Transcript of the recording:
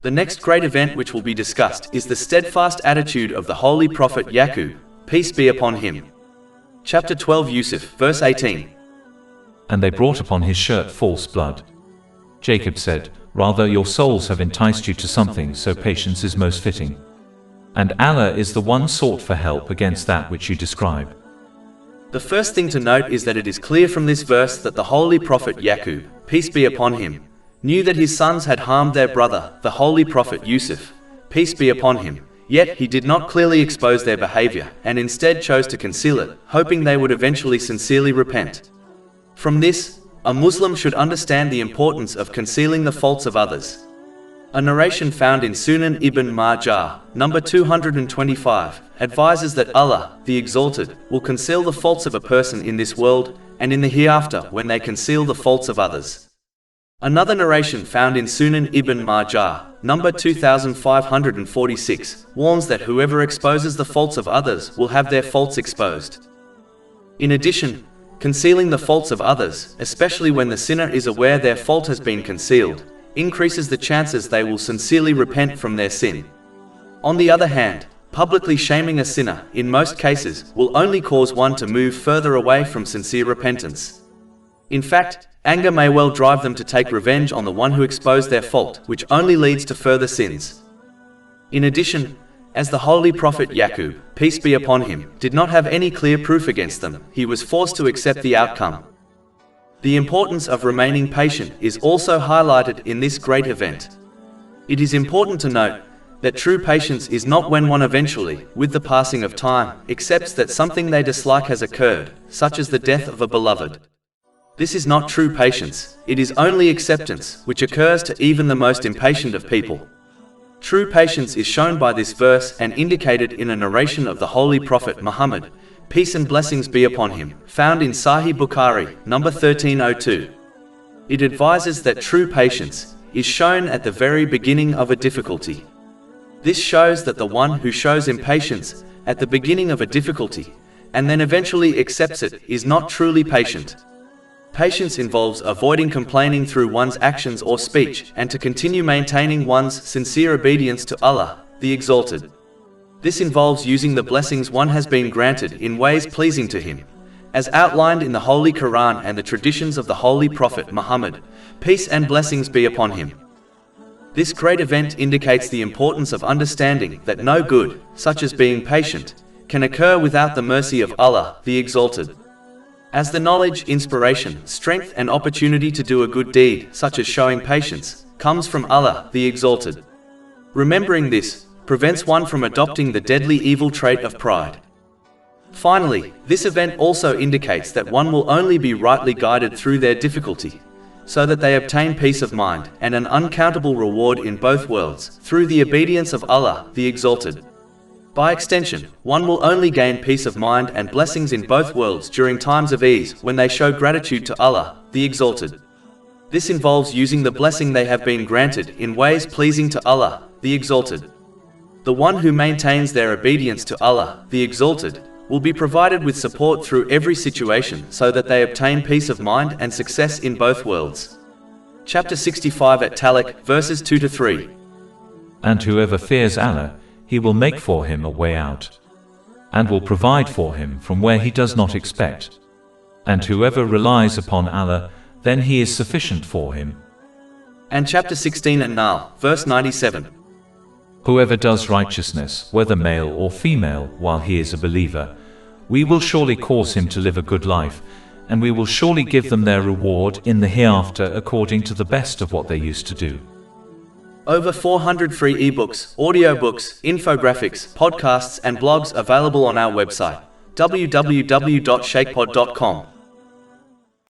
The next great event which will be discussed is the steadfast attitude of the Holy Prophet Yaqoob, peace be upon him. Chapter 12 Yusuf, verse 18. And they brought upon his shirt false blood. Jacob said, Rather your souls have enticed you to something, so patience is most fitting. And Allah is the one sought for help against that which you describe. The first thing to note is that it is clear from this verse that the Holy Prophet Yaqoob, peace be upon him, knew that his sons had harmed their brother, the Holy Prophet Yusuf, peace be upon him, yet he did not clearly expose their behavior, and instead chose to conceal it, hoping they would eventually sincerely repent. From this, a Muslim should understand the importance of concealing the faults of others. A narration found in Sunan Ibn Majah, number 225, advises that Allah, the Exalted, will conceal the faults of a person in this world, and in the hereafter when they conceal the faults of others. Another narration found in Sunan Ibn Majah, number 2546, warns that whoever exposes the faults of others will have their faults exposed. In addition, concealing the faults of others, especially when the sinner is aware their fault has been concealed, increases the chances they will sincerely repent from their sin. On the other hand, publicly shaming a sinner, in most cases, will only cause one to move further away from sincere repentance. In fact, anger may well drive them to take revenge on the one who exposed their fault, which only leads to further sins. In addition, as the Holy Prophet Yaqoob, peace be upon him, did not have any clear proof against them, he was forced to accept the outcome. The importance of remaining patient is also highlighted in this great event. It is important to note that true patience is not when one eventually, with the passing of time, accepts that something they dislike has occurred, such as the death of a beloved. This is not true patience, it is only acceptance, which occurs to even the most impatient of people. True patience is shown by this verse and indicated in a narration of the Holy Prophet Muhammad, peace and blessings be upon him, found in Sahih Bukhari, number 1302. It advises that true patience is shown at the very beginning of a difficulty. This shows that the one who shows impatience at the beginning of a difficulty, and then eventually accepts it, is not truly patient. Patience involves avoiding complaining through one's actions or speech, and to continue maintaining one's sincere obedience to Allah, the Exalted. This involves using the blessings one has been granted in ways pleasing to Him, as outlined in the Holy Quran and the traditions of the Holy Prophet Muhammad, peace and blessings be upon him. This great event indicates the importance of understanding that no good, such as being patient, can occur without the mercy of Allah, the Exalted. As the knowledge, inspiration, strength and opportunity to do a good deed, such as showing patience, comes from Allah, the Exalted. Remembering this prevents one from adopting the deadly evil trait of pride. Finally, this event also indicates that one will only be rightly guided through their difficulty, so that they obtain peace of mind and an uncountable reward in both worlds, through the obedience of Allah, the Exalted. By extension, one will only gain peace of mind and blessings in both worlds during times of ease when they show gratitude to Allah, the Exalted. This involves using the blessing they have been granted in ways pleasing to Allah, the Exalted. The one who maintains their obedience to Allah, the Exalted, will be provided with support through every situation so that they obtain peace of mind and success in both worlds. Chapter 65 at Talaq, verses 2-3. And whoever fears Allah, He will make for him a way out, and will provide for him from where he does not expect. And whoever relies upon Allah, then He is sufficient for him. And chapter 16 at Nahl, verse 97. Whoever does righteousness, whether male or female, while he is a believer, we will surely cause him to live a good life, and we will surely give them their reward in the hereafter according to the best of what they used to do. Over 400 free ebooks, audiobooks, infographics, podcasts and blogs available on our website, www.shaykhpod.com.